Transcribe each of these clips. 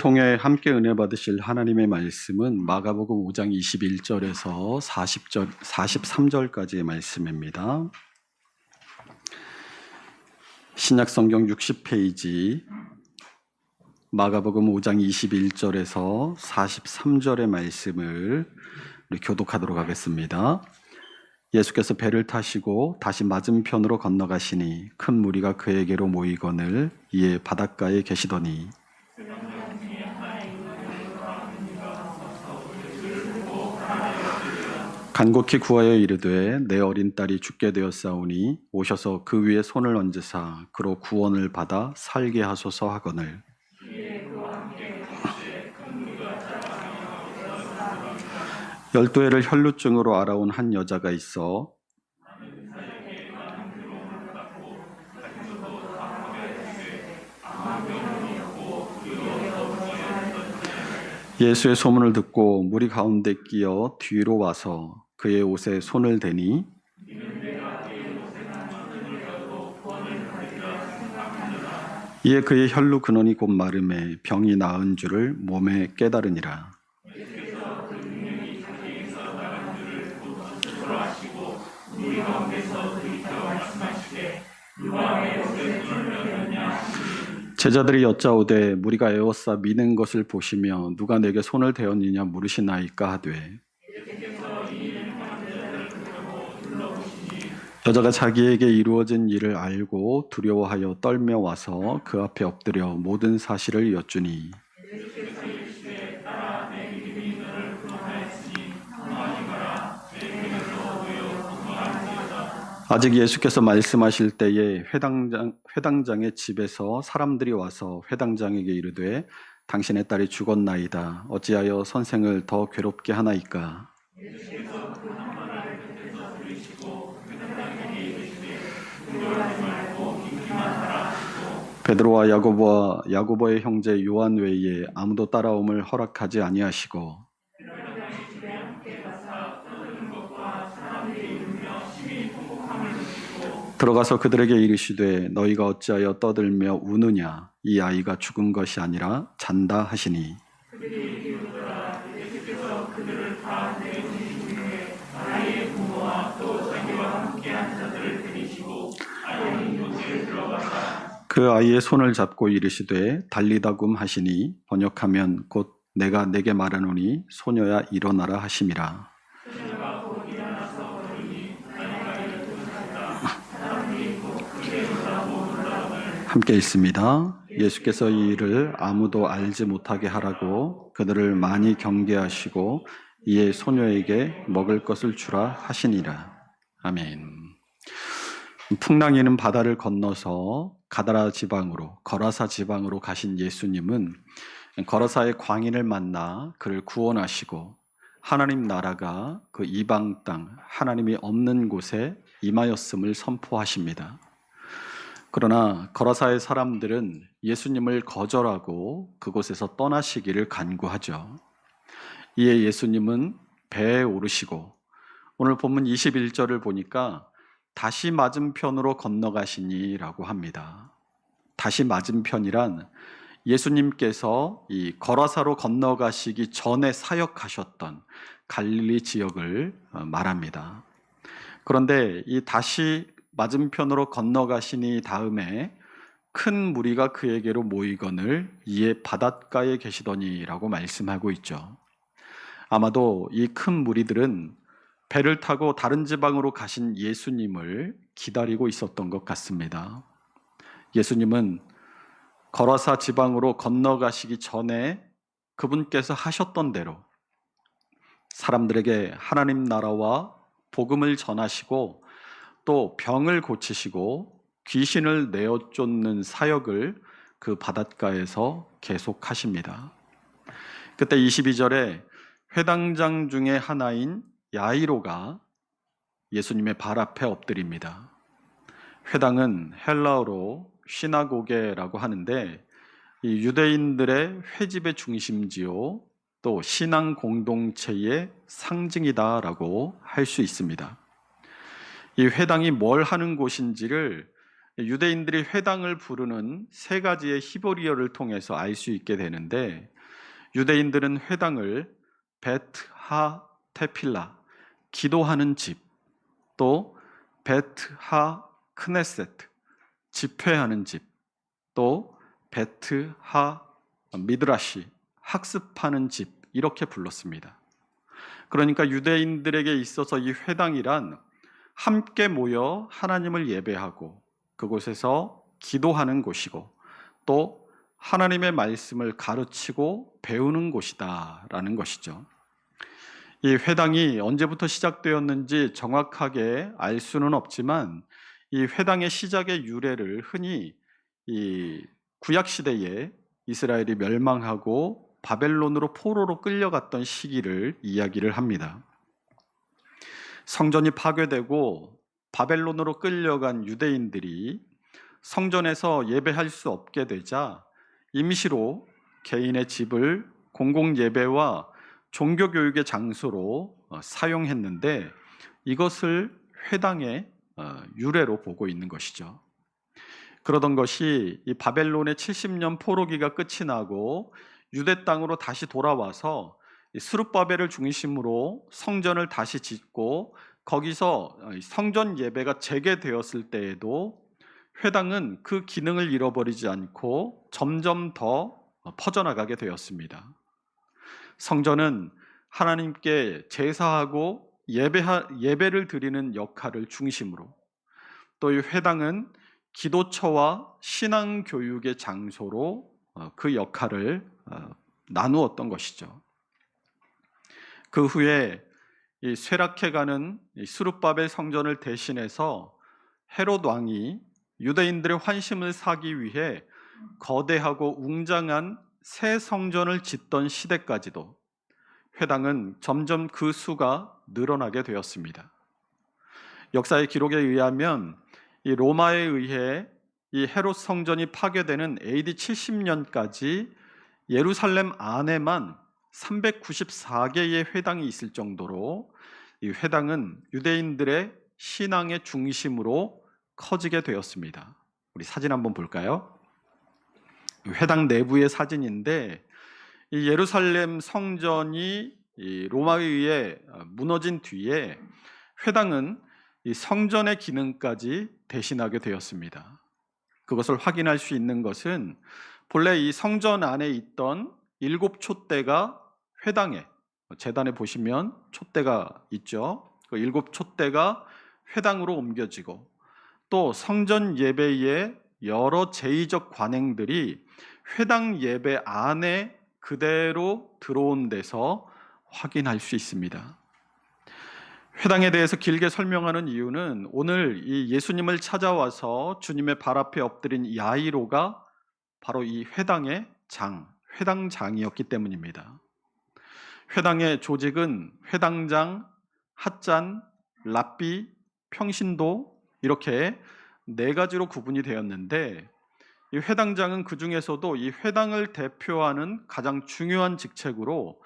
통해 함께 은혜 받으실 하나님의 말씀은 마가복음 5장 21절에서 43절까지의 말씀입니다. 신약성경 60페이지 마가복음 5장 21절에서 43절의 말씀을 우리 교독하도록 하겠습니다. 예수께서 배를 타시고 다시 맞은편으로 건너가시니 큰 무리가 그에게로 모이거늘 이에 바닷가에 계시더니 간곡히 구하여 이르되 내 어린 딸이 죽게 되었사오니 오셔서 그 위에 손을 얹으사 그로 구원을 받아 살게 하소서 하거늘 열두 해를 혈루증으로 앓아온 한 여자가 있어 예수의 소문을 듣고 무리 가운데 끼어 뒤로 와서 그의 옷에 손을 대니 이에 그의 혈루 근원이 곧 마름에 병이 나은 줄을 몸에 깨달으니라. 제자들이 여짜오되 무리가 에워싸 미는 것을 보시며 누가 내게 손을 대었느냐 물으시나이까 하되 여자가 자기에게 이루어진 일을 알고 두려워하여 떨며 와서 그 앞에 엎드려 모든 사실을 여쭈니 아직 예수께서 말씀하실 때에 회당장의 집에서 사람들이 와서 회당장에게 이르되 당신의 딸이 죽었나이다. 어찌하여 선생을 더 괴롭게 하나이까? 베드로와 야고보의 형제 요한 외에 아무도 따라옴을 허락하지 아니하시고 들어가서 그들에게 이르시되 너희가 어찌하여 떠들며 우느냐 이 아이가 죽은 것이 아니라 잔다 하시니 그 아이의 손을 잡고 이르시되 달리다굼 하시니 번역하면 곧 내가 내게 말하노니 소녀야 일어나라 하심이라. 함께 읽습니다. 예수께서 이 일을 아무도 알지 못하게 하라고 그들을 많이 경계하시고 이에 소녀에게 먹을 것을 주라 하시니라. 아멘. 풍랑이는 바다를 건너서 가다라 지방으로 거라사 지방으로 가신 예수님은 거라사의 광인을 만나 그를 구원하시고 하나님 나라가 그 이방 땅 하나님이 없는 곳에 임하였음을 선포하십니다. 그러나 거라사의 사람들은 예수님을 거절하고 그곳에서 떠나시기를 간구하죠. 이에 예수님은 배에 오르시고 오늘 본문 21절을 보니까 다시 맞은편으로 건너가시니라고 합니다. 다시 맞은편이란 예수님께서 이 거라사로 건너가시기 전에 사역하셨던 갈릴리 지역을 말합니다. 그런데 이 다시 맞은편으로 건너가시니 다음에 큰 무리가 그에게로 모이거늘 이에 바닷가에 계시더니라고 말씀하고 있죠. 아마도 이 큰 무리들은 배를 타고 다른 지방으로 가신 예수님을 기다리고 있었던 것 같습니다. 예수님은 거라사 지방으로 건너가시기 전에 그분께서 하셨던 대로 사람들에게 하나님 나라와 복음을 전하시고 또 병을 고치시고 귀신을 내어 쫓는 사역을 그 바닷가에서 계속하십니다. 그때 22절에 회당장 중에 하나인 야이로가 예수님의 발 앞에 엎드립니다. 회당은 헬라어로 시나고게라고 하는데 이 유대인들의 회집의 중심지요 또 신앙 공동체의 상징이다라고 할 수 있습니다. 이 회당이 뭘 하는 곳인지를 유대인들이 회당을 부르는 세 가지의 히브리어를 통해서 알 수 있게 되는데, 유대인들은 회당을 베트 하 테필라, 기도하는 집, 또 베트 하 크네세트, 집회하는 집, 또 베트 하 미드라시, 학습하는 집, 이렇게 불렀습니다. 그러니까 유대인들에게 있어서 이 회당이란 함께 모여 하나님을 예배하고 그곳에서 기도하는 곳이고, 또 하나님의 말씀을 가르치고 배우는 곳이다라는 것이죠. 이 회당이 언제부터 시작되었는지 정확하게 알 수는 없지만, 이 회당의 시작의 유래를 흔히 이 구약 시대에 이스라엘이 멸망하고 바벨론으로 포로로 끌려갔던 시기를 이야기를 합니다. 성전이 파괴되고 바벨론으로 끌려간 유대인들이 성전에서 예배할 수 없게 되자 임시로 개인의 집을 공공 예배와 종교 교육의 장소로 사용했는데, 이것을 회당의 유래로 보고 있는 것이죠. 그러던 것이 이 바벨론의 70년 포로기가 끝이 나고 유대 땅으로 다시 돌아와서 스룹바벨을 중심으로 성전을 다시 짓고 거기서 성전 예배가 재개되었을 때에도 회당은 그 기능을 잃어버리지 않고 점점 더 퍼져나가게 되었습니다. 성전은 하나님께 제사하고 예배를 드리는 역할을 중심으로, 또 이 회당은 기도처와 신앙 교육의 장소로 그 역할을 나누었던 것이죠. 그 후에 이 쇠락해가는 스룹바벨 성전을 대신해서 헤롯 왕이 유대인들의 환심을 사기 위해 거대하고 웅장한 새 성전을 짓던 시대까지도 회당은 점점 그 수가 늘어나게 되었습니다. 역사의 기록에 의하면 이 로마에 의해 이 헤롯 성전이 파괴되는 AD 70년까지 예루살렘 안에만 394개의 회당이 있을 정도로 이 회당은 유대인들의 신앙의 중심으로 커지게 되었습니다. 우리 사진 한번 볼까요? 회당 내부의 사진인데, 이 예루살렘 성전이 이 로마에 의해 무너진 뒤에 회당은 이 성전의 기능까지 대신하게 되었습니다. 그것을 확인할 수 있는 것은 본래 이 성전 안에 있던 7촛대가 회당에, 제단에 보시면 촛대가 있죠. 그 7촛대가 회당으로 옮겨지고, 또 성전 예배의 여러 제의적 관행들이 회당 예배 안에 그대로 들어온 데서 확인할 수 있습니다. 회당에 대해서 길게 설명하는 이유는 오늘 이 예수님을 찾아와서 주님의 발 앞에 엎드린 야이로가 바로 이 회당의 회당장이었기 때문입니다. 회당의 조직은 회당장, 핫잔, 랍비, 평신도, 이렇게 4가지로 구분이 되었는데, 이 회당장은 그 중에서도 이 회당을 대표하는 가장 중요한 직책으로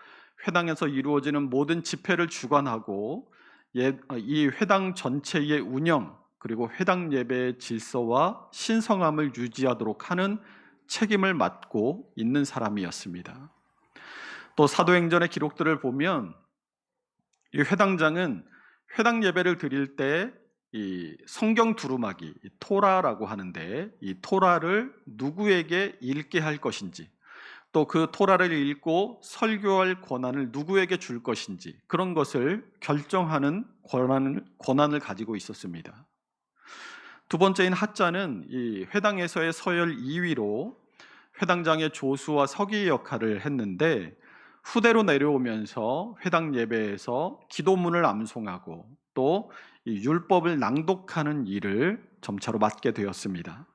회당에서 이루어지는 모든 집회를 주관하고 이 회당 전체의 운영, 그리고 회당 예배의 질서와 신성함을 유지하도록 하는 책임을 맡고 있는 사람이었습니다. 또 사도행전의 기록들을 보면 이 회당장은 회당 예배를 드릴 때 이 성경 두루마기, 토라라고 하는데, 이 토라를 누구에게 읽게 할 것인지, 또 그 토라를 읽고 설교할 권한을 누구에게 줄 것인지, 그런 것을 결정하는 권한을 가지고 있었습니다. 두 번째인 핫자는 이 회당에서의 서열 2위로 회당장의 조수와 서기의 역할을 했는데, 후대로 내려오면서 회당 예배에서 기도문을 암송하고 또 이 율법을 낭독하는 일을 점차로 맡게 되었습니다.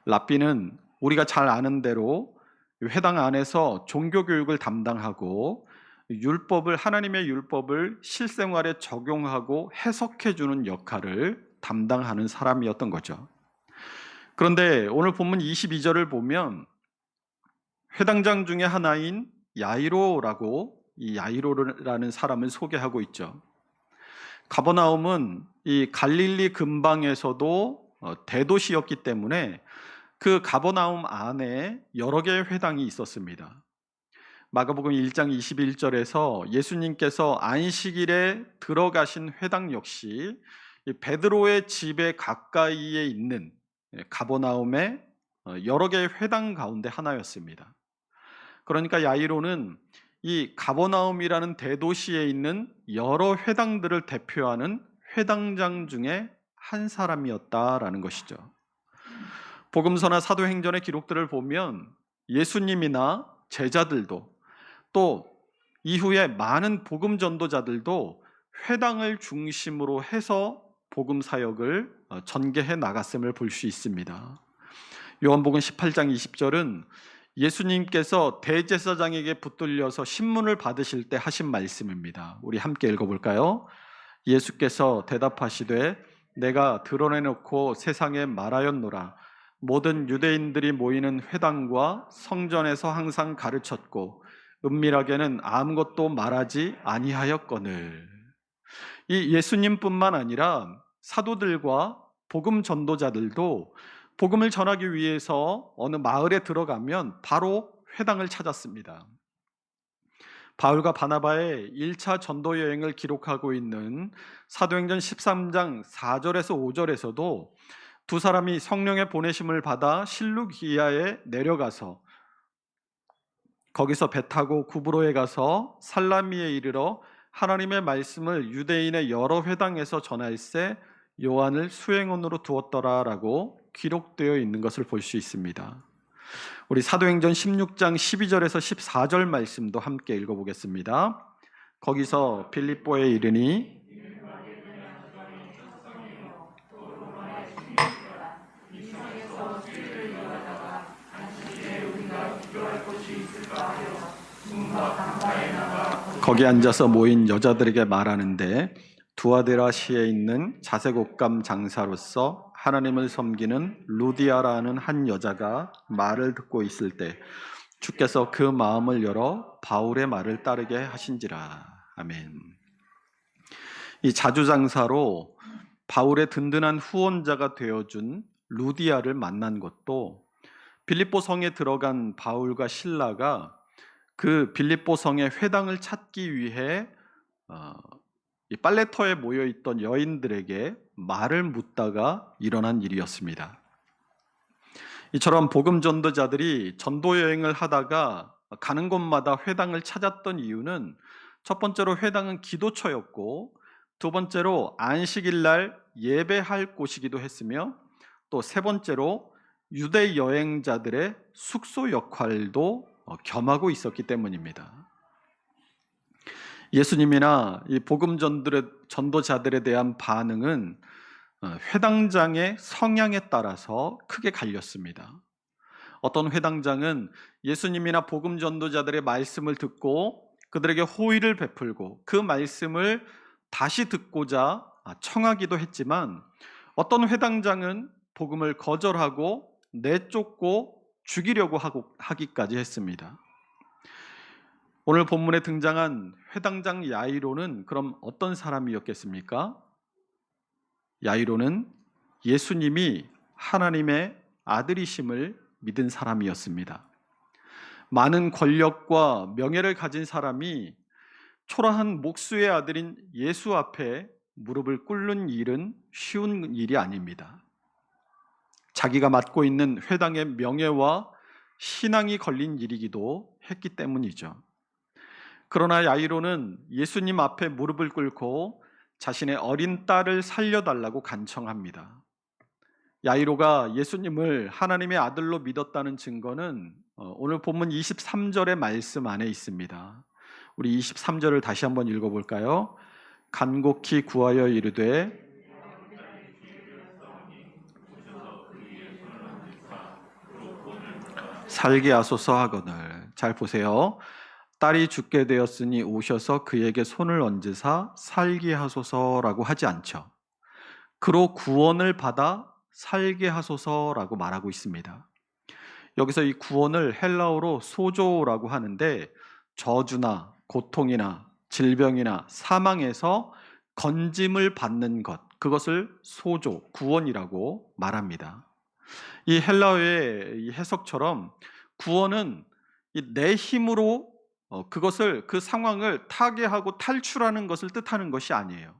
랍비는 우리가 잘 아는 대로 회당 안에서 종교 교육을 담당하고 하나님의 율법을 실생활에 적용하고 해석해 주는 역할을 담당하는 사람이었던 거죠. 그런데 오늘 본문 22절을 보면 회당장 중에 하나인 야이로라고, 이 야이로라는 사람을 소개하고 있죠. 가버나움은 이 갈릴리 근방에서도 대도시였기 때문에 그 가버나움 안에 여러 개의 회당이 있었습니다. 마가복음 1장 21절에서 예수님께서 안식일에 들어가신 회당 역시 베드로의 집에 가까이에 있는 가버나움의 여러 개의 회당 가운데 하나였습니다. 그러니까 야이로는 이 가버나움이라는 대도시에 있는 여러 회당들을 대표하는 회당장 중에 한 사람이었다라는 것이죠. 복음서나 사도행전의 기록들을 보면 예수님이나 제자들도 또 이후에 많은 복음 전도자들도 회당을 중심으로 해서 복음 사역을 전개해 나갔음을 볼 수 있습니다. 요한복음 18장 20절은 예수님께서 대제사장에게 붙들려서 신문을 받으실 때 하신 말씀입니다. 우리 함께 읽어볼까요? 예수께서 대답하시되 내가 드러내놓고 세상에 말하였노라. 모든 유대인들이 모이는 회당과 성전에서 항상 가르쳤고 은밀하게는 아무것도 말하지 아니하였거늘. 이 예수님뿐만 아니라 사도들과 복음 전도자들도 복음을 전하기 위해서 어느 마을에 들어가면 바로 회당을 찾았습니다. 바울과 바나바의 1차 전도 여행을 기록하고 있는 사도행전 13장 4절에서 5절에서도 두 사람이 성령의 보내심을 받아 실루기아에 내려가서 거기서 배 타고 구브로에 가서 살라미에 이르러 하나님의 말씀을 유대인의 여러 회당에서 전할세 요한을 수행원으로 두었더라라고 기록되어 있는 것을 볼 수 있습니다. 우리 사도행전 16장 12절에서 14절 말씀도 함께 읽어보겠습니다. 거기서 빌립보에 이르니 거기 앉아서 모인 여자들에게 말하는데 두아데라시에 있는 자색옷감 장사로서 하나님을 섬기는 루디아라는 한 여자가 말을 듣고 있을 때 주께서 그 마음을 열어 바울의 말을 따르게 하신지라. 아멘. 이 자주장사로 바울의 든든한 후원자가 되어준 루디아를 만난 것도 빌립보 성에 들어간 바울과 실라가 그 빌립보 성의 회당을 찾기 위해 이 빨래터에 모여있던 여인들에게 말을 묻다가 일어난 일이었습니다. 이처럼 복음 전도자들이 전도 여행을 하다가 가는 곳마다 회당을 찾았던 이유는 첫 번째로 회당은 기도처였고 두 번째로 안식일 날 예배할 곳이기도 했으며 또 세 번째로 유대 여행자들의 숙소 역할도 겸하고 있었기 때문입니다. 예수님이나 이 복음 전도자들에 대한 반응은 회당장의 성향에 따라서 크게 갈렸습니다. 어떤 회당장은 예수님이나 복음 전도자들의 말씀을 듣고 그들에게 호의를 베풀고 그 말씀을 다시 듣고자 청하기도 했지만 어떤 회당장은 복음을 거절하고 내쫓고 죽이려고 하기까지 했습니다. 오늘 본문에 등장한 회당장 야이로는 그럼 어떤 사람이었겠습니까? 야이로는 예수님이 하나님의 아들이심을 믿은 사람이었습니다. 많은 권력과 명예를 가진 사람이 초라한 목수의 아들인 예수 앞에 무릎을 꿇는 일은 쉬운 일이 아닙니다. 자기가 맡고 있는 회당의 명예와 신앙이 걸린 일이기도 했기 때문이죠. 그러나 야이로는 예수님 앞에 무릎을 꿇고 자신의 어린 딸을 살려달라고 간청합니다. 야이로가 예수님을 하나님의 아들로 믿었다는 증거는 오늘 본문 23절의 말씀 안에 있습니다. 우리 23절을 다시 한번 읽어볼까요? 간곡히 구하여 이르되 살게 하소서 하거늘. 잘 보세요. 딸이 죽게 되었으니 오셔서 그에게 손을 얹으사 살게 하소서라고 하지 않죠. 그로 구원을 받아 살게 하소서라고 말하고 있습니다. 여기서 이 구원을 헬라어로 소조라고 하는데 저주나 고통이나 질병이나 사망에서 건짐을 받는 것, 그것을 소조, 구원이라고 말합니다. 이 헬라어의 이 해석처럼 구원은 내 힘으로 그 상황을 타개하고 탈출하는 것을 뜻하는 것이 아니에요.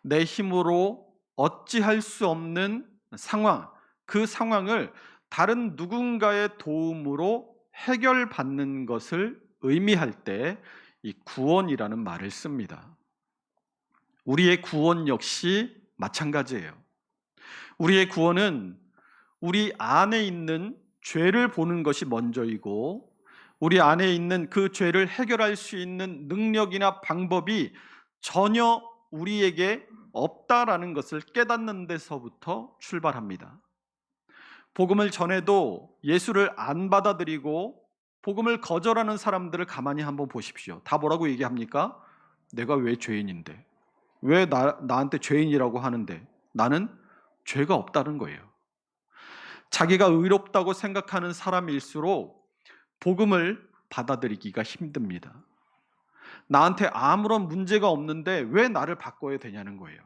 내 힘으로 어찌할 수 없는 상황, 그 상황을 다른 누군가의 도움으로 해결받는 것을 의미할 때 이 구원이라는 말을 씁니다. 우리의 구원 역시 마찬가지예요. 우리의 구원은 우리 안에 있는 죄를 보는 것이 먼저이고, 우리 안에 있는 그 죄를 해결할 수 있는 능력이나 방법이 전혀 우리에게 없다라는 것을 깨닫는 데서부터 출발합니다. 복음을 전해도 예수를 안 받아들이고 복음을 거절하는 사람들을 가만히 한번 보십시오. 다 뭐라고 얘기합니까? 내가 왜 죄인인데? 왜 나한테 죄인이라고 하는데? 나는 죄가 없다는 거예요. 자기가 의롭다고 생각하는 사람일수록 복음을 받아들이기가 힘듭니다. 나한테 아무런 문제가 없는데 왜 나를 바꿔야 되냐는 거예요.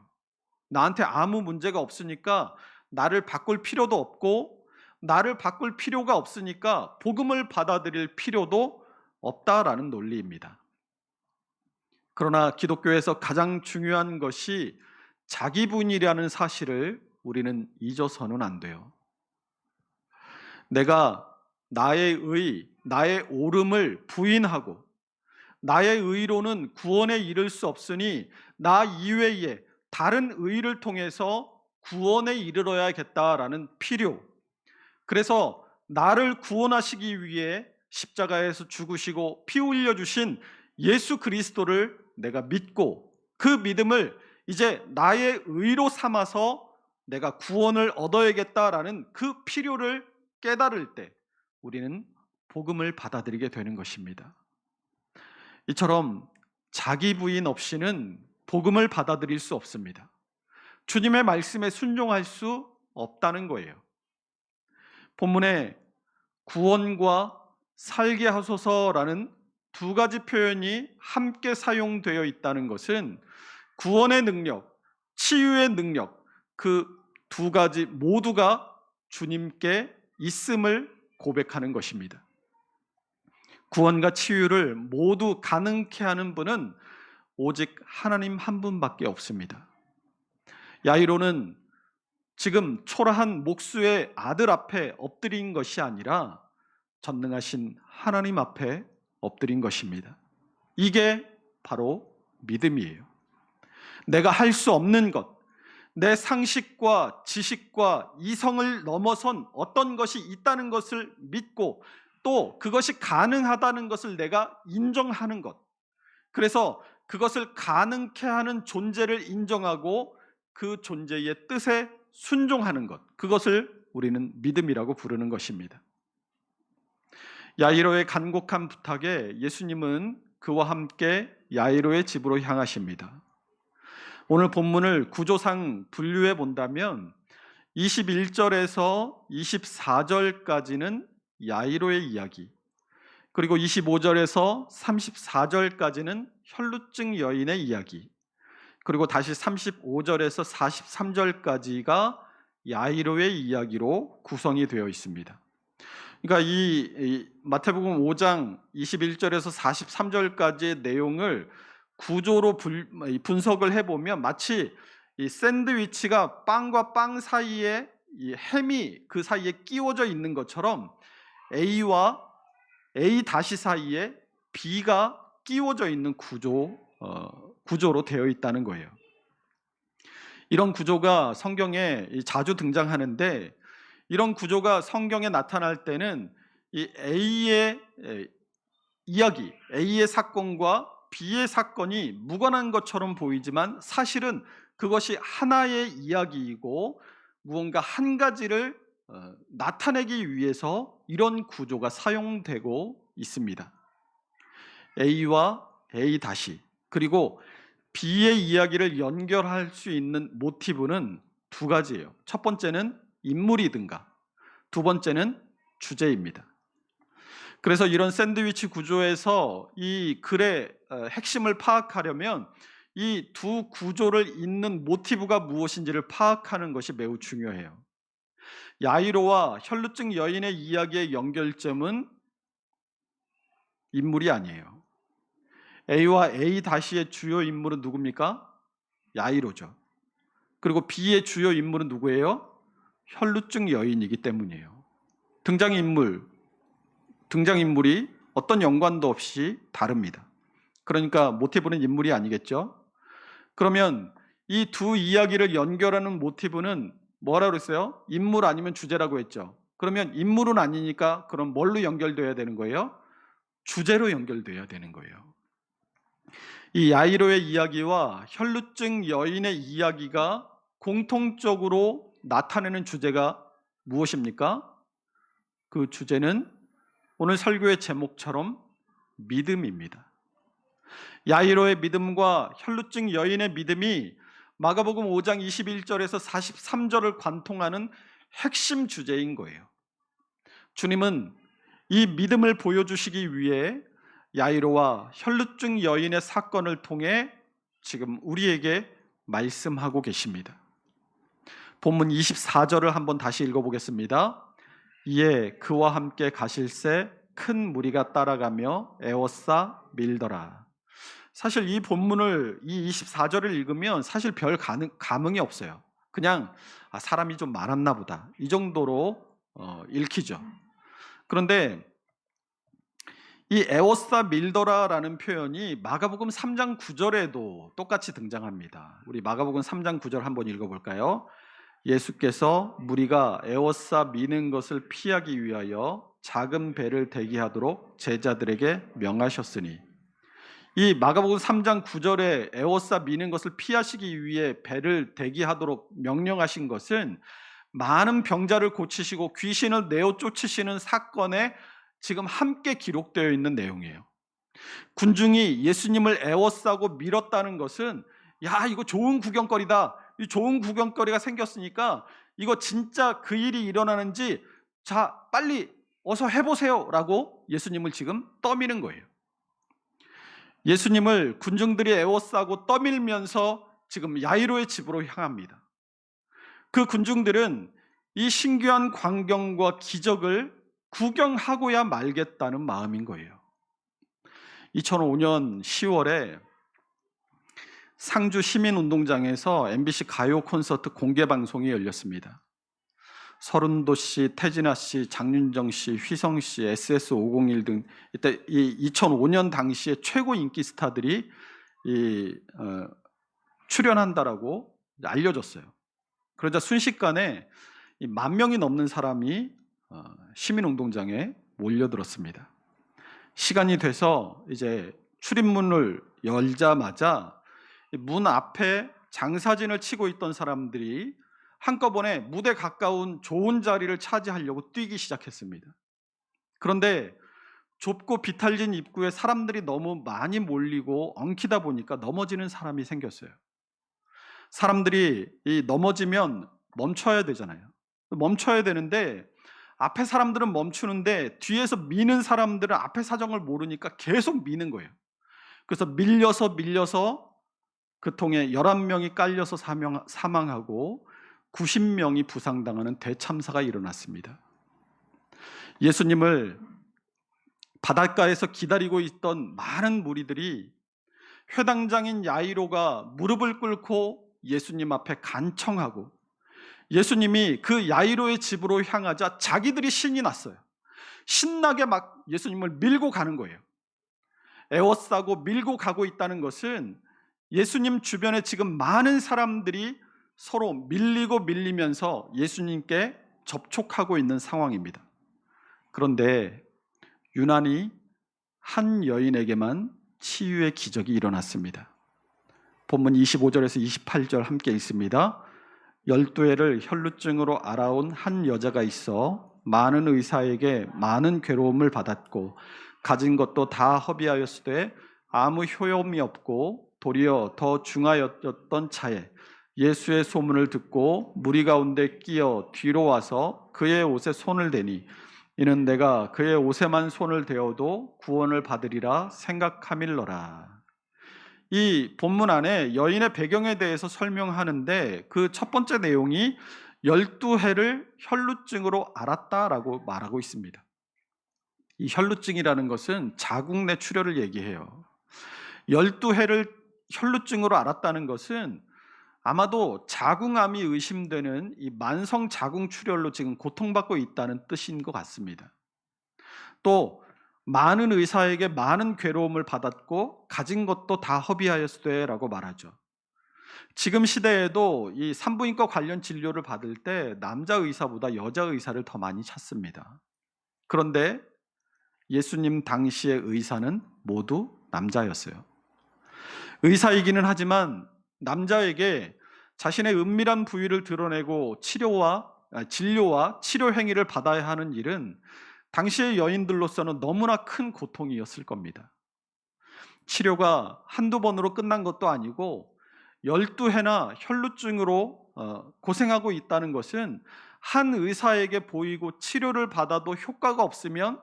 나한테 아무 문제가 없으니까 나를 바꿀 필요도 없고, 나를 바꿀 필요가 없으니까 복음을 받아들일 필요도 없다라는 논리입니다. 그러나 기독교에서 가장 중요한 것이 자기분이라는 사실을 우리는 잊어서는 안 돼요. 내가 나의 나의 옳음을 부인하고 나의 의로는 구원에 이를 수 없으니 나 이외에 다른 의를 통해서 구원에 이르러야겠다라는 필요, 그래서 나를 구원하시기 위해 십자가에서 죽으시고 피 흘려주신 예수 그리스도를 내가 믿고 그 믿음을 이제 나의 의로 삼아서 내가 구원을 얻어야겠다라는 그 필요를 깨달을 때 우리는 복음을 받아들이게 되는 것입니다. 이처럼 자기 부인 없이는 복음을 받아들일 수 없습니다. 주님의 말씀에 순종할 수 없다는 거예요. 본문에 구원과 살게 하소서라는 두 가지 표현이 함께 사용되어 있다는 것은 구원의 능력, 치유의 능력, 그 두 가지 모두가 주님께 있음을 고백하는 것입니다. 구원과 치유를 모두 가능케 하는 분은 오직 하나님 한 분밖에 없습니다. 야이로는 지금 초라한 목수의 아들 앞에 엎드린 것이 아니라 전능하신 하나님 앞에 엎드린 것입니다. 이게 바로 믿음이에요. 내가 할 수 없는 것, 내 상식과 지식과 이성을 넘어선 어떤 것이 있다는 것을 믿고 또 그것이 가능하다는 것을 내가 인정하는 것, 그래서 그것을 가능케 하는 존재를 인정하고 그 존재의 뜻에 순종하는 것, 그것을 우리는 믿음이라고 부르는 것입니다. 야이로의 간곡한 부탁에 예수님은 그와 함께 야이로의 집으로 향하십니다. 오늘 본문을 구조상 분류해 본다면 21절에서 24절까지는 야이로의 이야기, 그리고 25절에서 34절까지는 혈루증 여인의 이야기, 그리고 다시 35절에서 43절까지가 야이로의 이야기로 구성이 되어 있습니다. 그러니까 이 마태복음 5장 21절에서 43절까지의 내용을 구조로 분석을 해보면 마치 이 샌드위치가 빵과 빵 사이에 이 햄이 그 사이에 끼워져 있는 것처럼 A와 A 다시 사이에 B가 끼워져 있는 구조로 되어 있다는 거예요. 이런 구조가 성경에 자주 등장하는데, 이런 구조가 성경에 나타날 때는 이 A의 이야기, A의 사건과 B의 사건이 무관한 것처럼 보이지만 사실은 그것이 하나의 이야기이고 무언가 한 가지를 나타내기 위해서 이런 구조가 사용되고 있습니다. A와 A 다시, 그리고 B의 이야기를 연결할 수 있는 모티브는 두 가지예요. 첫 번째는 인물이든가, 두 번째는 주제입니다. 그래서 이런 샌드위치 구조에서 이 글의 핵심을 파악하려면 이 두 구조를 잇는 모티브가 무엇인지를 파악하는 것이 매우 중요해요. 야이로와 혈루증 여인의 이야기의 연결점은 인물이 아니에요. A와 A-의 주요 인물은 누굽니까? 야이로죠. 그리고 B의 주요 인물은 누구예요? 혈루증 여인이기 때문이에요. 등장인물이 어떤 연관도 없이 다릅니다. 그러니까 모티브는 인물이 아니겠죠? 그러면 이 두 이야기를 연결하는 모티브는 뭐라고 그랬어요? 인물 아니면 주제라고 했죠. 그러면 인물은 아니니까 그럼 뭘로 연결돼야 되는 거예요? 주제로 연결돼야 되는 거예요. 이 야이로의 이야기와 혈루증 여인의 이야기가 공통적으로 나타내는 주제가 무엇입니까? 그 주제는 오늘 설교의 제목처럼 믿음입니다. 야이로의 믿음과 혈루증 여인의 믿음이 마가복음 5장 21절에서 43절을 관통하는 핵심 주제인 거예요. 주님은 이 믿음을 보여주시기 위해 야이로와 혈루증 여인의 사건을 통해 지금 우리에게 말씀하고 계십니다. 본문 24절을 한번 다시 읽어보겠습니다. 이에 그와 함께 가실새 큰 무리가 따라가며 에워싸 밀더라. 사실 이 본문을 이 24절을 읽으면 사실 별 감흥이 없어요. 그냥 사람이 좀 많았나 보다 이 정도로 읽히죠. 그런데 이 에워싸 밀더라라는 표현이 마가복음 3장 9절에도 똑같이 등장합니다. 우리 마가복음 3장 9절 한번 읽어볼까요? 예수께서 무리가 에워싸 미는 것을 피하기 위하여 작은 배를 대기하도록 제자들에게 명하셨으니, 이 마가복음 3장 9절에 에워싸 미는 것을 피하시기 위해 배를 대기하도록 명령하신 것은 많은 병자를 고치시고 귀신을 내어 쫓으시는 사건에 지금 함께 기록되어 있는 내용이에요. 군중이 예수님을 에워싸고 밀었다는 것은 야, 이거 좋은 구경거리다. 이 좋은 구경거리가 생겼으니까 이거 진짜 그 일이 일어나는지 자, 빨리 어서 해보세요 라고 예수님을 지금 떠미는 거예요. 예수님을 군중들이 에워싸고 떠밀면서 지금 야이로의 집으로 향합니다. 그 군중들은 이 신기한 광경과 기적을 구경하고야 말겠다는 마음인 거예요. 2005년 10월에 상주 시민운동장에서 MBC 가요 콘서트 공개 방송이 열렸습니다. 서른도 씨, 태진아 씨, 장윤정 씨, 휘성 씨, SS501 등 이때 이 2005년 당시에 최고 인기 스타들이 출연한다라고 알려졌어요. 그러자 순식간에 10,000명이 넘는 사람이 시민운동장에 몰려들었습니다. 시간이 돼서 이제 출입문을 열자마자 문 앞에 장사진을 치고 있던 사람들이 한꺼번에 무대 가까운 좋은 자리를 차지하려고 뛰기 시작했습니다. 그런데 좁고 비탈진 입구에 사람들이 너무 많이 몰리고 엉키다 보니까 넘어지는 사람이 생겼어요. 사람들이 넘어지면 멈춰야 되잖아요. 멈춰야 되는데 앞에 사람들은 멈추는데 뒤에서 미는 사람들은 앞에 사정을 모르니까 계속 미는 거예요. 그래서 밀려서 그 통에 11명이 깔려서 사망하고 90명이 부상당하는 대참사가 일어났습니다. 예수님을 바닷가에서 기다리고 있던 많은 무리들이 회당장인 야이로가 무릎을 꿇고 예수님 앞에 간청하고 예수님이 그 야이로의 집으로 향하자 자기들이 신이 났어요. 신나게 막 예수님을 밀고 가는 거예요. 에워싸고 밀고 가고 있다는 것은 예수님 주변에 지금 많은 사람들이 서로 밀리면서 예수님께 접촉하고 있는 상황입니다. 그런데 유난히 한 여인에게만 치유의 기적이 일어났습니다. 본문 25절에서 28절 함께 읽습니다. 12해를 혈루증으로 앓아온 한 여자가 있어 많은 의사에게 많은 괴로움을 받았고 가진 것도 다 허비하였으되 아무 효험이 없고 도리어 더 중하였던 차에 예수의 소문을 듣고 무리 가운데 끼어 뒤로 와서 그의 옷에 손을 대니 이는 내가 그의 옷에만 손을 대어도 구원을 받으리라 생각함일러라. 이 본문 안에 여인의 배경에 대해서 설명하는데 그 첫 번째 내용이 12해를 혈루증으로 앓았다라고 말하고 있습니다. 이 혈루증이라는 것은 자궁 내 출혈을 얘기해요. 12해를 혈루증으로 앓았다는 것은 아마도 자궁암이 의심되는 이 만성 자궁 출혈로 지금 고통받고 있다는 뜻인 것 같습니다. 또 많은 의사에게 많은 괴로움을 받았고 가진 것도 다 허비하였으되라고 말하죠. 지금 시대에도 이 산부인과 관련 진료를 받을 때 남자 의사보다 여자 의사를 더 많이 찾습니다. 그런데 예수님 당시의 의사는 모두 남자였어요. 의사이기는 하지만 남자에게 자신의 은밀한 부위를 드러내고 진료와 치료 행위를 받아야 하는 일은 당시의 여인들로서는 너무나 큰 고통이었을 겁니다. 치료가 한두 번으로 끝난 것도 아니고 12해나 혈루증으로 고생하고 있다는 것은 한 의사에게 보이고 치료를 받아도 효과가 없으면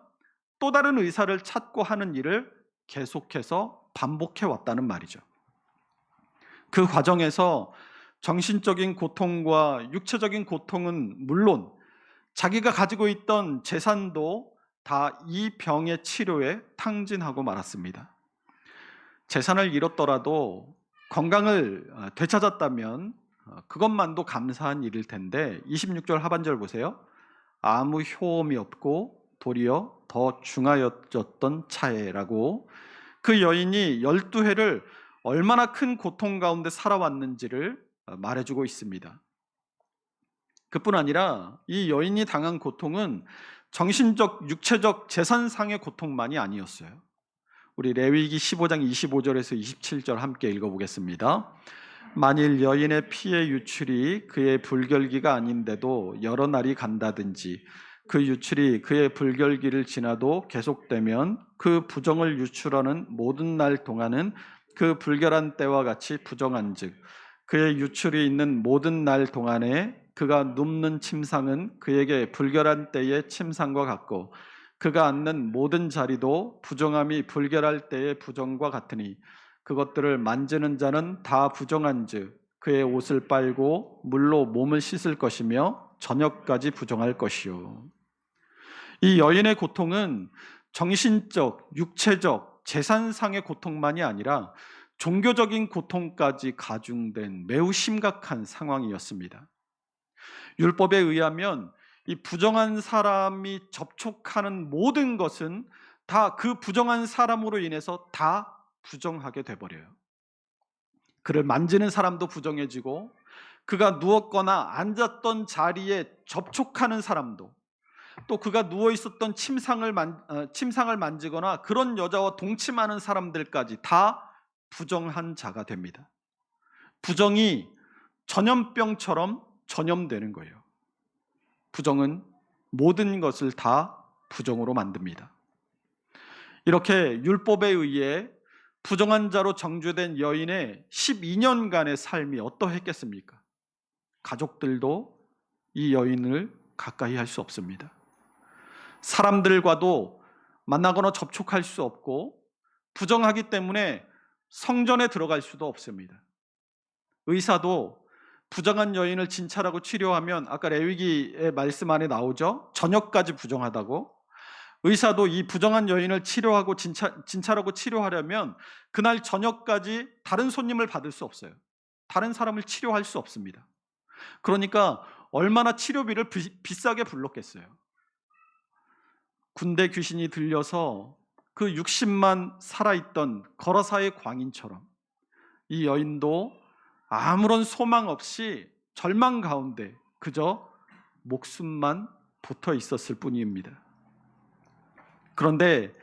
또 다른 의사를 찾고 하는 일을 계속해서 반복해 왔다는 말이죠. 그 과정에서 정신적인 고통과 육체적인 고통은 물론 자기가 가지고 있던 재산도 다 이 병의 치료에 탕진하고 말았습니다. 재산을 잃었더라도 건강을 되찾았다면 그것만도 감사한 일일 텐데 26절 하반절 보세요. 아무 효험이 없고 도리어 더 중하여졌던 차에라고 그 여인이 12해를 얼마나 큰 고통 가운데 살아왔는지를 말해주고 있습니다. 그뿐 아니라 이 여인이 당한 고통은 정신적, 육체적, 재산상의 고통만이 아니었어요. 우리 레위기 15장 25절에서 27절 함께 읽어보겠습니다. 만일 여인의 피의 유출이 그의 불결기가 아닌데도 여러 날이 간다든지 그 유출이 그의 불결기를 지나도 계속되면 그 부정을 유출하는 모든 날 동안은 그 불결한 때와 같이 부정한즉 그의 유출이 있는 모든 날 동안에 그가 눕는 침상은 그에게 불결한 때의 침상과 같고 그가 앉는 모든 자리도 부정함이 불결할 때의 부정과 같으니 그것들을 만지는 자는 다 부정한즉 그의 옷을 빨고 물로 몸을 씻을 것이며 저녁까지 부정할 것이요. 이 여인의 고통은 정신적, 육체적, 재산상의 고통만이 아니라 종교적인 고통까지 가중된 매우 심각한 상황이었습니다. 율법에 의하면 이 부정한 사람이 접촉하는 모든 것은 다 그 부정한 사람으로 인해서 다 부정하게 돼버려요. 그를 만지는 사람도 부정해지고 그가 누웠거나 앉았던 자리에 접촉하는 사람도 또 그가 누워 있었던 침상을 만지거나 그런 여자와 동침하는 사람들까지 다 부정한 자가 됩니다. 부정이 전염병처럼 전염되는 거예요. 부정은 모든 것을 다 부정으로 만듭니다. 이렇게 율법에 의해 부정한 자로 정죄된 여인의 12년간의 삶이 어떠했겠습니까? 가족들도 이 여인을 가까이 할 수 없습니다. 사람들과도 만나거나 접촉할 수 없고 부정하기 때문에 성전에 들어갈 수도 없습니다. 의사도 부정한 여인을 진찰하고 치료하면 아까 레위기의 말씀 안에 나오죠. 저녁까지 부정하다고. 의사도 이 부정한 여인을 치료하고 진찰하고 치료하려면 그날 저녁까지 다른 손님을 받을 수 없어요. 다른 사람을 치료할 수 없습니다. 그러니까 얼마나 치료비를 비싸게 불렀겠어요. 군대 귀신이 들려서 그 60만 살아있던 거라사의 광인처럼 이 여인도 아무런 소망 없이 절망 가운데 그저 목숨만 붙어 있었을 뿐입니다. 그런데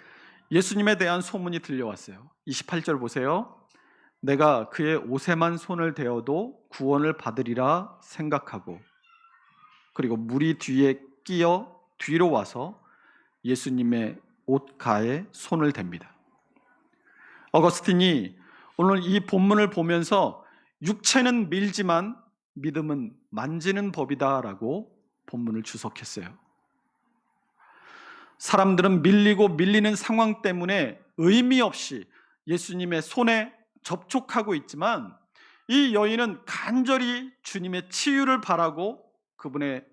예수님에 대한 소문이 들려왔어요. 28절 보세요. 내가 그의 옷에만 손을 대어도 구원을 받으리라 생각하고 그리고 무리 뒤에 끼어 뒤로 와서 예수님의 옷가에 손을 댑니다. 어거스틴이 오늘 이 본문을 보면서 육체는 밀지만 믿음은 만지는 법이다라고 본문을 주석했어요. 사람들은 밀리고 밀리는 상황 때문에 의미 없이 예수님의 손에 접촉하고 있지만 이 여인은 간절히 주님의 치유를 바라고 그분의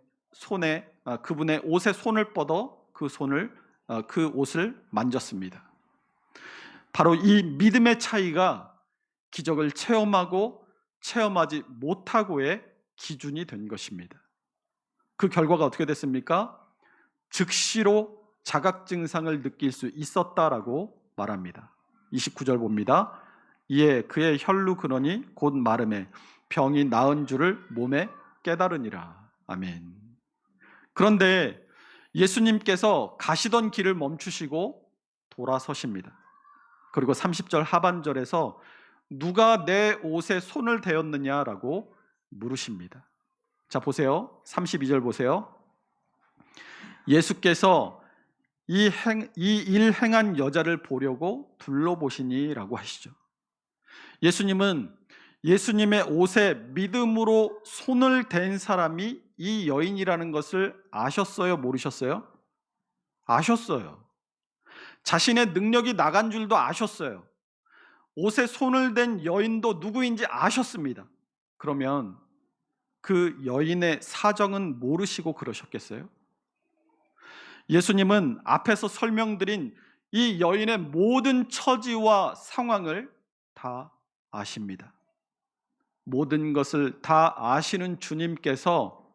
그분의 옷에 손을 뻗어 그 옷을 만졌습니다. 바로 이 믿음의 차이가 기적을 체험하고 체험하지 못하고의 기준이 된 것입니다. 그 결과가 어떻게 됐습니까? 즉시로 자각 증상을 느낄 수 있었다라고 말합니다. 29절 봅니다. 이에 그의 혈루 근원이 곧 마름에 병이 나은 줄을 몸에 깨달으니라. 아멘. 그런데 예수님께서 가시던 길을 멈추시고 돌아서십니다. 그리고 30절 하반절에서 누가 내 옷에 손을 대었느냐라고 물으십니다. 자, 보세요. 32절 보세요. 예수께서 이 일 행한 여자를 보려고 둘러보시니라고 하시죠. 예수님은 예수님의 옷에 믿음으로 손을 댄 사람이 이 여인이라는 것을 아셨어요? 모르셨어요? 아셨어요. 자신의 능력이 나간 줄도 아셨어요. 옷에 손을 댄 여인도 누구인지 아셨습니다. 그러면 그 여인의 사정은 모르시고 그러셨겠어요? 예수님은 앞에서 설명드린 이 여인의 모든 처지와 상황을 다 아십니다. 모든 것을 다 아시는 주님께서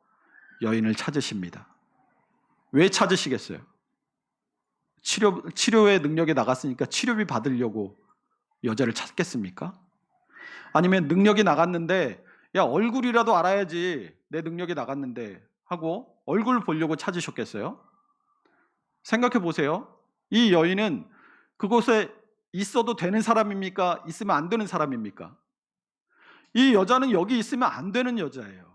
여인을 찾으십니다. 왜 찾으시겠어요? 치료의 능력이 나갔으니까 치료비 받으려고 여자를 찾겠습니까? 아니면 능력이 나갔는데 야, 얼굴이라도 알아야지, 내 능력이 나갔는데 하고 얼굴 보려고 찾으셨겠어요? 생각해 보세요. 이 여인은 그곳에 있어도 되는 사람입니까? 있으면 안 되는 사람입니까? 이 여자는 여기 있으면 안 되는 여자예요.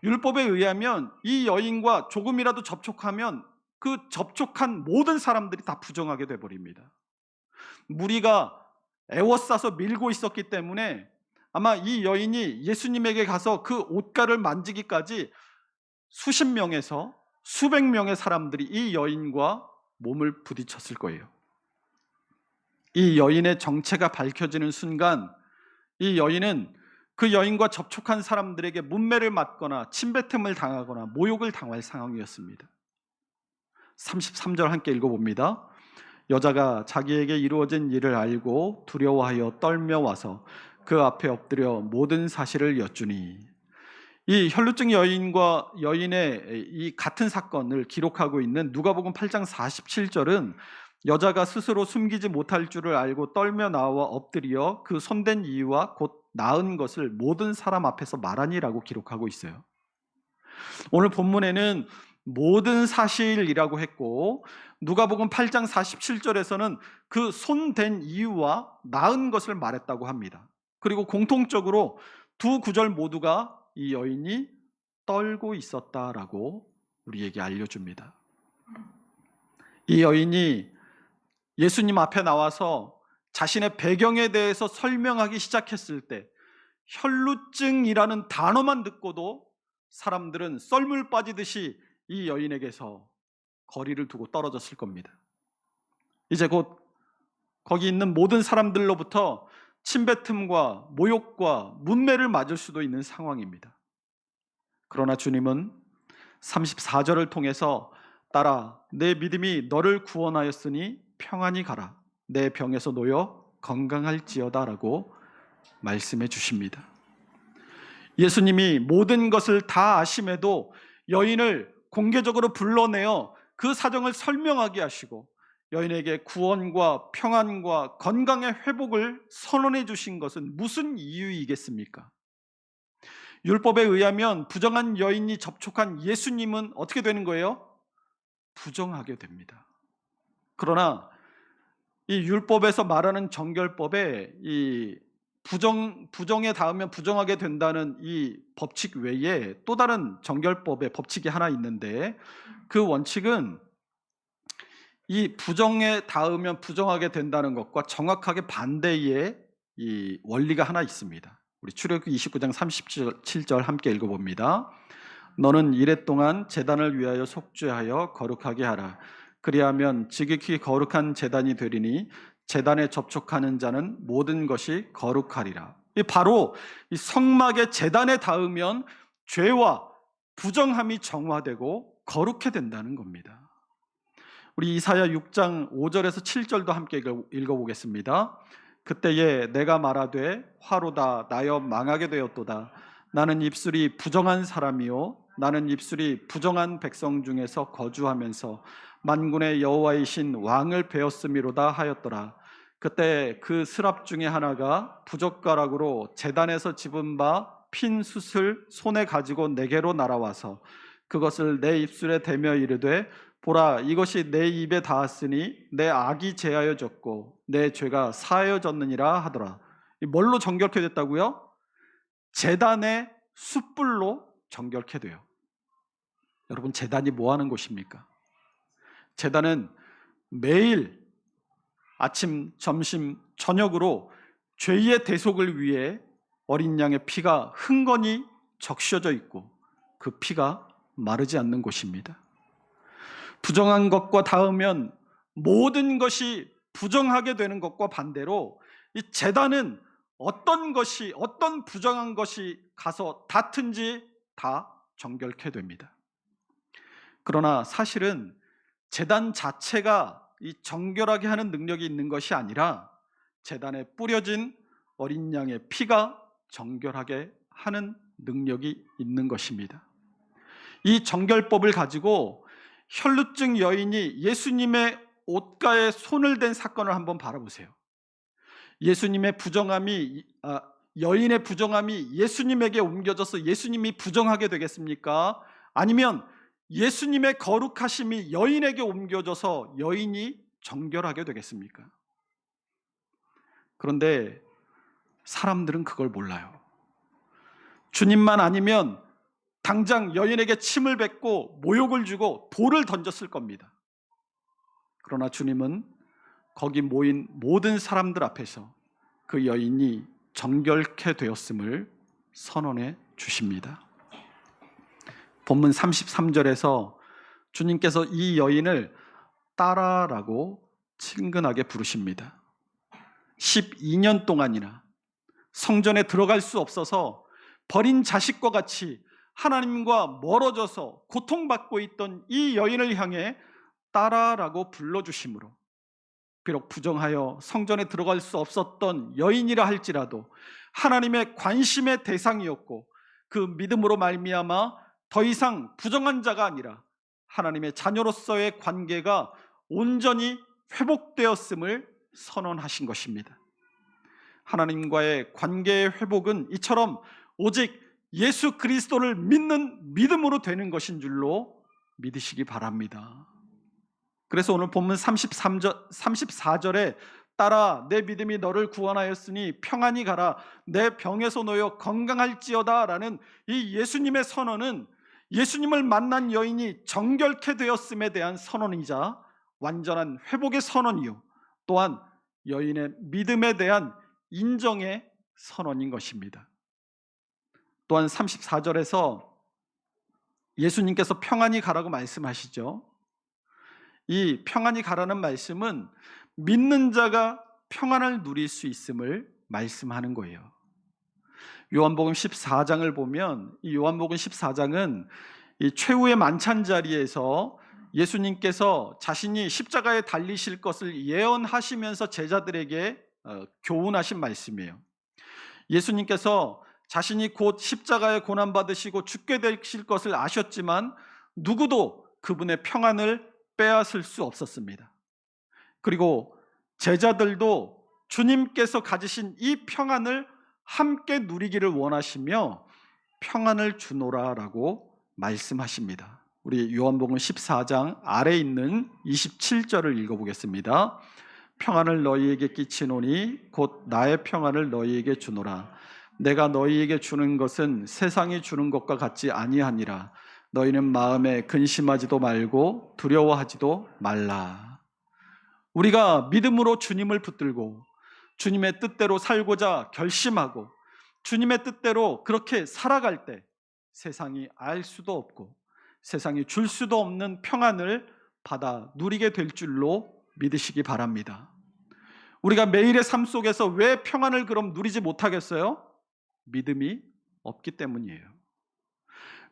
율법에 의하면 이 여인과 조금이라도 접촉하면 그 접촉한 모든 사람들이 다 부정하게 돼버립니다. 무리가 애워싸서 밀고 있었기 때문에 아마 이 여인이 예수님에게 가서 그 옷가를 만지기까지 수십 명에서 수백 명의 사람들이 이 여인과 몸을 부딪혔을 거예요. 이 여인의 정체가 밝혀지는 순간 이 여인은 그 여인과 접촉한 사람들에게 문매를 맞거나 침뱉음을 당하거나 모욕을 당할 상황이었습니다. 33절 함께 읽어봅니다. 여자가 자기에게 이루어진 일을 알고 두려워하여 떨며 와서 그 앞에 엎드려 모든 사실을 여쭈니. 이 혈루증 여인과 여인의 이 같은 사건을 기록하고 있는 누가복음 8장 47절은 여자가 스스로 숨기지 못할 줄을 알고 떨며 나와 엎드려 그 손댄 이유와 곧 나은 것을 모든 사람 앞에서 말하니라고 기록하고 있어요. 오늘 본문에는 모든 사실이라고 했고 누가복음 8장 47절에서는 그 손댄 이유와 나은 것을 말했다고 합니다. 그리고 공통적으로 두 구절 모두가 이 여인이 떨고 있었다라고 우리에게 알려줍니다. 이 여인이 예수님 앞에 나와서 자신의 배경에 대해서 설명하기 시작했을 때 혈루증이라는 단어만 듣고도 사람들은 썰물 빠지듯이 이 여인에게서 거리를 두고 떨어졌을 겁니다. 이제 곧 거기 있는 모든 사람들로부터 침뱉음과 모욕과 문매를 맞을 수도 있는 상황입니다. 그러나 주님은 34절을 통해서 딸아, 내 믿음이 너를 구원하였으니 평안히 가라. 내 병에서 놓여 건강할지어다 라고 말씀해 주십니다. 예수님이 모든 것을 다 아심에도 여인을 공개적으로 불러내어 그 사정을 설명하게 하시고 여인에게 구원과 평안과 건강의 회복을 선언해 주신 것은 무슨 이유이겠습니까? 율법에 의하면 부정한 여인이 접촉한 예수님은 어떻게 되는 거예요? 부정하게 됩니다. 그러나 이 율법에서 말하는 정결법에 이 부정에 닿으면 부정하게 된다는 이 법칙 외에 또 다른 정결법의 법칙이 하나 있는데 그 원칙은 이 부정에 닿으면 부정하게 된다는 것과 정확하게 반대의 이 원리가 하나 있습니다. 우리 출애굽기 29장 37절 함께 읽어봅니다. 너는 이레 동안 제단을 위하여 속죄하여 거룩하게 하라. 그리하면 지극히 거룩한 제단이 되리니 제단에 접촉하는 자는 모든 것이 거룩하리라. 바로 이 성막의 제단에 닿으면 죄와 부정함이 정화되고 거룩해 된다는 겁니다. 우리 이사야 6장 5절에서 7절도 함께 읽어보겠습니다. 그때에 내가 말하되 화로다 나여 망하게 되었도다. 나는 입술이 부정한 사람이요 나는 입술이 부정한 백성 중에서 거주하면서 만군의 여호와이신 왕을 배웠음이로다 하였더라. 그때 그 스랍 중에 하나가 부젓가락으로 제단에서 집은 바 핀 숯을 손에 가지고 내게로 날아와서 그것을 내 입술에 대며 이르되 보라 이것이 내 입에 닿았으니 내 악이 제하여졌고 내 죄가 사하여졌느니라 하더라. 뭘로 정결케 됐다고요? 제단의 숯불로 정결케 돼요. 여러분, 제단이 뭐 하는 곳입니까? 제단은 매일 아침, 점심, 저녁으로 죄의 대속을 위해 어린 양의 피가 흥건히 적셔져 있고 그 피가 마르지 않는 곳입니다. 부정한 것과 닿으면 모든 것이 부정하게 되는 것과 반대로 이 제단은 어떤 부정한 것이 가서 닿든지 다 정결케 됩니다. 그러나 사실은 제단 자체가 이 정결하게 하는 능력이 있는 것이 아니라 제단에 뿌려진 어린 양의 피가 정결하게 하는 능력이 있는 것입니다. 이 정결법을 가지고 혈루증 여인이 예수님의 옷가에 손을 댄 사건을 한번 바라보세요. 여인의 부정함이 예수님에게 옮겨져서 예수님이 부정하게 되겠습니까? 아니면 예수님의 거룩하심이 여인에게 옮겨져서 여인이 정결하게 되겠습니까? 그런데 사람들은 그걸 몰라요. 주님만 아니면 당장 여인에게 침을 뱉고 모욕을 주고 돌을 던졌을 겁니다. 그러나 주님은 거기 모인 모든 사람들 앞에서 그 여인이 정결케 되었음을 선언해 주십니다. 본문 33절에서 주님께서 이 여인을 딸아라고 친근하게 부르십니다. 12년 동안이나 성전에 들어갈 수 없어서 버린 자식과 같이 하나님과 멀어져서 고통받고 있던 이 여인을 향해 딸아라고 불러주심으로 비록 부정하여 성전에 들어갈 수 없었던 여인이라 할지라도 하나님의 관심의 대상이었고 그 믿음으로 말미암아 더 이상 부정한 자가 아니라 하나님의 자녀로서의 관계가 온전히 회복되었음을 선언하신 것입니다. 하나님과의 관계의 회복은 이처럼 오직 예수 그리스도를 믿는 믿음으로 되는 것인 줄로 믿으시기 바랍니다. 그래서 오늘 본문 34절에 딸아 내 믿음이 너를 구원하였으니 평안히 가라 내 병에서 놓여 건강할지어다 라는 이 예수님의 선언은 예수님을 만난 여인이 정결케 되었음에 대한 선언이자 완전한 회복의 선언이요 또한 여인의 믿음에 대한 인정의 선언인 것입니다. 또한 34절에서 예수님께서 평안히 가라고 말씀하시죠. 이 평안히 가라는 말씀은 믿는 자가 평안을 누릴 수 있음을 말씀하는 거예요. 요한복음 14장을 보면 이 요한복음 14장은 이 최후의 만찬 자리에서 예수님께서 자신이 십자가에 달리실 것을 예언하시면서 제자들에게 교훈하신 말씀이에요. 예수님께서 자신이 곧 십자가에 고난받으시고 죽게 되실 것을 아셨지만 누구도 그분의 평안을 빼앗을 수 없었습니다. 그리고 제자들도 주님께서 가지신 이 평안을 함께 누리기를 원하시며 평안을 주노라라고 말씀하십니다. 우리 요한복음 14장 아래에 있는 27절을 읽어보겠습니다. 평안을 너희에게 끼치노니 곧 나의 평안을 너희에게 주노라. 내가 너희에게 주는 것은 세상이 주는 것과 같지 아니하니라. 너희는 마음에 근심하지도 말고 두려워하지도 말라. 우리가 믿음으로 주님을 붙들고 주님의 뜻대로 살고자 결심하고 주님의 뜻대로 그렇게 살아갈 때 세상이 알 수도 없고 세상이 줄 수도 없는 평안을 받아 누리게 될 줄로 믿으시기 바랍니다. 우리가 매일의 삶 속에서 왜 평안을 그럼 누리지 못하겠어요? 믿음이 없기 때문이에요.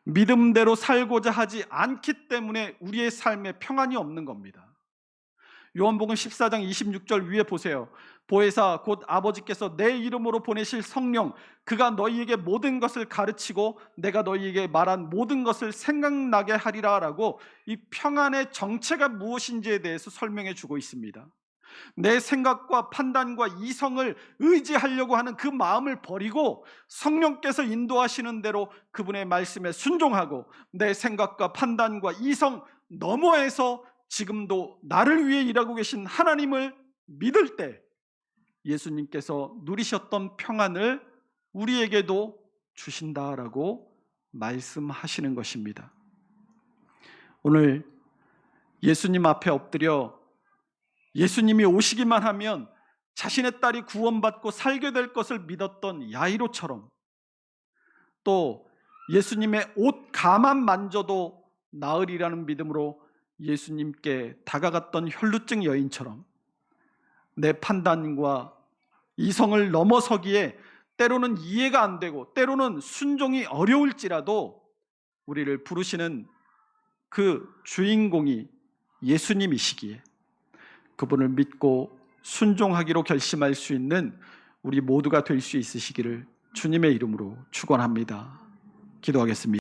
믿음대로 살고자 하지 않기 때문에 우리의 삶에 평안이 없는 겁니다. 요한복음 14장 26절 위에 보세요. 보혜사 곧 아버지께서 내 이름으로 보내실 성령, 그가 너희에게 모든 것을 가르치고 내가 너희에게 말한 모든 것을 생각나게 하리라 라고 이 평안의 정체가 무엇인지에 대해서 설명해 주고 있습니다. 내 생각과 판단과 이성을 의지하려고 하는 그 마음을 버리고 성령께서 인도하시는 대로 그분의 말씀에 순종하고 내 생각과 판단과 이성 너머에서 지금도 나를 위해 일하고 계신 하나님을 믿을 때 예수님께서 누리셨던 평안을 우리에게도 주신다라고 말씀하시는 것입니다. 오늘 예수님 앞에 엎드려 예수님이 오시기만 하면 자신의 딸이 구원받고 살게 될 것을 믿었던 야이로처럼, 또 예수님의 옷 가만 만져도 나으리라는 믿음으로 예수님께 다가갔던 혈루증 여인처럼 내 판단과 이성을 넘어서기에 때로는 이해가 안 되고 때로는 순종이 어려울지라도 우리를 부르시는 그 주인공이 예수님이시기에 그분을 믿고 순종하기로 결심할 수 있는 우리 모두가 될 수 있으시기를 주님의 이름으로 축원합니다. 기도하겠습니다.